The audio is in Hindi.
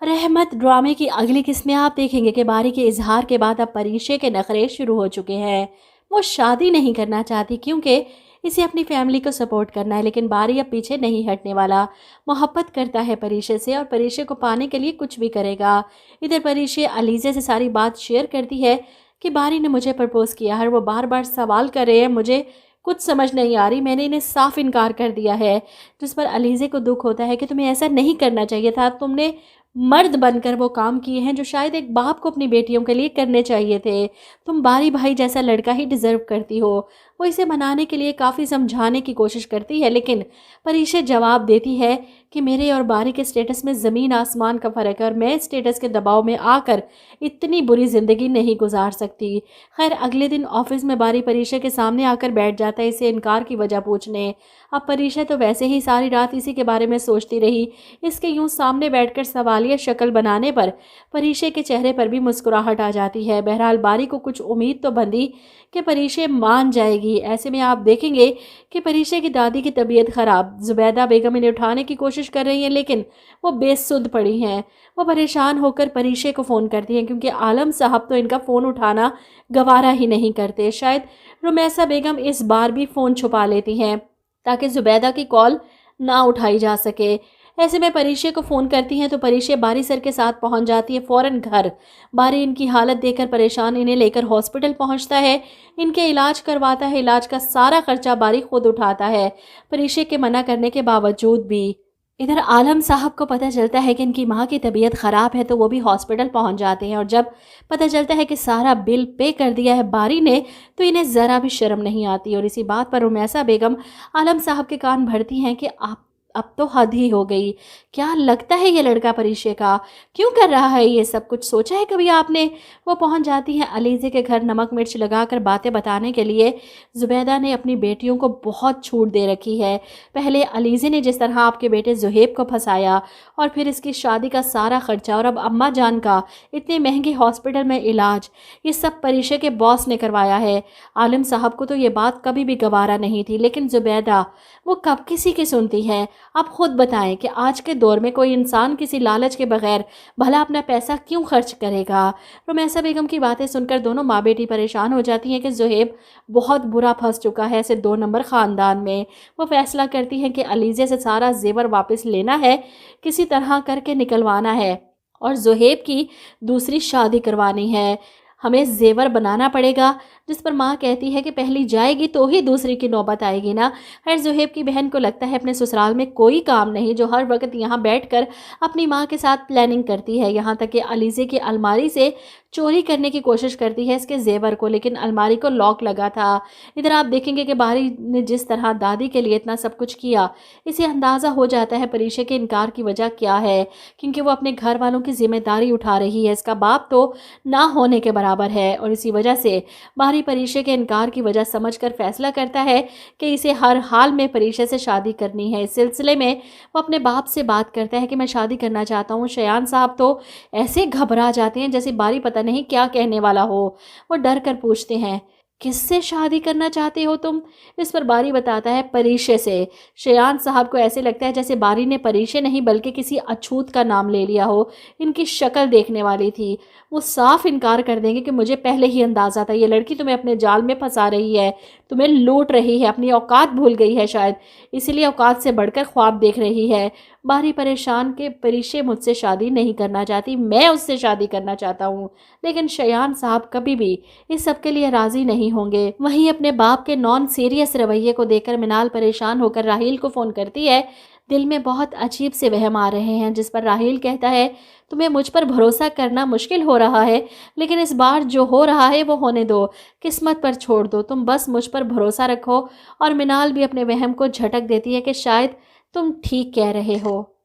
रहमत ड्रामे की अगली किस्त में आप देखेंगे कि बारी के इजहार के बाद अब परीक्षे के नखरे शुरू हो चुके हैं। वो शादी नहीं करना चाहती क्योंकि इसे अपनी फैमिली को सपोर्ट करना है, लेकिन बारी अब पीछे नहीं हटने वाला। मोहब्बत करता है परीक्षे से और परीक्षे को पाने के लिए कुछ भी करेगा। इधर परीक्षे अलीज़ा से सारी बात शेयर करती है कि बारी ने मुझे प्रपोज़ किया है, वो बार बार सवाल कर रहे हैं, मुझे कुछ समझ नहीं आ रही, मैंने इन्हें साफ इनकार कर दिया है। जिस पर अलीज़े को दुख होता है कि तुम्हें ऐसा नहीं करना चाहिए था, तुमने मर्द बनकर वो काम किए हैं जो शायद एक बाप को अपनी बेटियों के लिए करने चाहिए थे। तुम बारी भाई जैसा लड़का ही डिज़र्व करती हो। वो इसे मनाने के लिए काफ़ी समझाने की कोशिश करती है, लेकिन परीक्षा जवाब देती है कि मेरे और बारी के स्टेटस में ज़मीन आसमान का फ़र्क है और मैं स्टेटस के दबाव में आकर इतनी बुरी ज़िंदगी नहीं गुजार सकती। खैर, अगले दिन ऑफिस में बारी परीक्षा के सामने आकर बैठ जाता है इसे इनकार की वजह पूछने। अब परीक्षा तो वैसे ही सारी रात इसी के बारे में सोचती रही। इसके यूं सामने बैठकर सवालिया शक्ल बनाने पर परीक्षा के चेहरे पर भी मुस्कुराहट आ जाती है। बहरहाल बारी को कुछ उम्मीद तो बंधी कि परीक्षा मान जाएगी। ऐसे में आप देखेंगे कि परीक्षा की दादी की तबीयत ख़राब, जुबैदा बेगम इन्हें उठाने की कोशिश कर रही हैं, लेकिन वो बेसुध पड़ी हैं। वो परेशान होकर परीक्षा को फ़ोन करती हैं क्योंकि आलम साहब तो इनका फ़ोन उठाना गवारा ही नहीं करते। शायद रुमैसा बेगम इस बार भी फ़ोन छुपा लेती हैं ताकि जुबैदा की कॉल ना उठाई जा सके। ऐसे में परीक्षा को फ़ोन करती हैं तो परीक्षा बारी सर के साथ पहुंच जाती है फ़ौरन घर। बारी इनकी हालत देखकर परेशान इन्हें लेकर हॉस्पिटल पहुंचता है, इनके इलाज करवाता है। इलाज का सारा खर्चा बारी खुद उठाता है, परीक्षा के मना करने के बावजूद भी। इधर आलम साहब को पता चलता है कि इनकी माँ की तबीयत ख़राब है तो वो भी हॉस्पिटल पहुंच जाते हैं, और जब पता चलता है कि सारा बिल पे कर दिया है बारी ने तो इन्हें ज़रा भी शर्म नहीं आती। और इसी बात पर रुमैसा बेगम आलम साहब के कान भरती हैं कि आप अब तो हद ही हो गई। क्या लगता है ये लड़का परीक्षा का क्यों कर रहा है ये सब कुछ, सोचा है कभी आपने? वो पहुंच जाती हैं अलीज़े के घर नमक मिर्च लगाकर बातें बताने के लिए। जुबैदा ने अपनी बेटियों को बहुत छूट दे रखी है। पहले अलीज़े ने जिस तरह आपके बेटे जुहेब को फंसाया और फिर इसकी शादी का सारा खर्चा और अब अम्मा जान का इतने महंगे हॉस्पिटल में इलाज, ये सब परीक्षा के बॉस ने करवाया है। आलिम साहब को तो ये बात कभी भी गवारा नहीं थी, लेकिन जुबैदा वो कब किसी की सुनती है? आप खुद बताएं कि आज के दौर में कोई इंसान किसी लालच के बगैर भला अपना पैसा क्यों खर्च करेगा? रुमैसा बेगम की बातें सुनकर दोनों माँ बेटी परेशान हो जाती हैं कि जुहेब बहुत बुरा फंस चुका है ऐसे 2 नंबर ख़ानदान में। वो फैसला करती हैं कि अलीज़े से सारा जेवर वापस लेना है, किसी तरह करके निकलवाना है और जुहेब की दूसरी शादी करवानी है। हमें जेवर बनाना पड़ेगा। जिस पर माँ कहती है कि पहली जाएगी तो ही दूसरी की नौबत आएगी ना। खैर, जुहेब की बहन को लगता है अपने ससुराल में कोई काम नहीं, जो हर वक्त यहाँ बैठकर अपनी माँ के साथ प्लानिंग करती है। यहाँ तक कि अलीज़े की अलमारी से चोरी करने की कोशिश करती है इसके जेवर को, लेकिन अलमारी को लॉक लगा था। इधर आप देखेंगे कि बारी ने जिस तरह दादी के लिए इतना सब कुछ किया, इसे अंदाज़ा हो जाता है परीक्षा के इनकार की वजह क्या है, क्योंकि वो अपने घर वालों की जिम्मेदारी उठा रही है। इसका बाप तो ना होने के बराबर है और इसी वजह से बारी परीक्षा के इनकार की वजह समझकर फैसला करता है कि इसे हर हाल में परीक्षा से शादी करनी है। इस सिलसिले में वो अपने बाप से बात करता है कि मैं शादी करना चाहता हूँ। शयान साहब तो ऐसे घबरा जाते हैं जैसे बारी पता नहीं क्या कहने वाला हो। वो डर कर पूछते हैं, किससे शादी करना चाहते हो तुम? इस पर बारी बताता है, परीक्षा से। शयान साहब को ऐसे लगता है जैसे बारी ने परीक्षा नहीं बल्कि किसी अछूत का नाम ले लिया हो। इनकी शक्ल देखने वाली थी। वो साफ इनकार कर देंगे कि मुझे पहले ही अंदाज़ा था ये लड़की तुम्हें अपने जाल में फंसा रही है, तुम्हें लूट रही है, अपनी औकात भूल गई है शायद, इसीलिए औकात से बढ़कर ख्वाब देख रही है। बारी परेशान के परीक्षा मुझसे शादी नहीं करना चाहती, मैं उससे शादी करना चाहता हूँ। लेकिन शयान साहब कभी भी इस सब के लिए राज़ी नहीं होंगे। वहीं अपने बाप के नॉन सीरियस रवैये को देखकर मिनाल परेशान होकर राहील को फ़ोन करती है। दिल में बहुत अजीब से वहम आ रहे हैं, जिस पर राहील कहता है, तुम्हें मुझ पर भरोसा करना मुश्किल हो रहा है, लेकिन इस बार जो हो रहा है वो होने दो, किस्मत पर छोड़ दो, तुम बस मुझ पर भरोसा रखो। और मिनाल भी अपने वहम को झटक देती है कि शायद तुम ठीक कह रहे हो।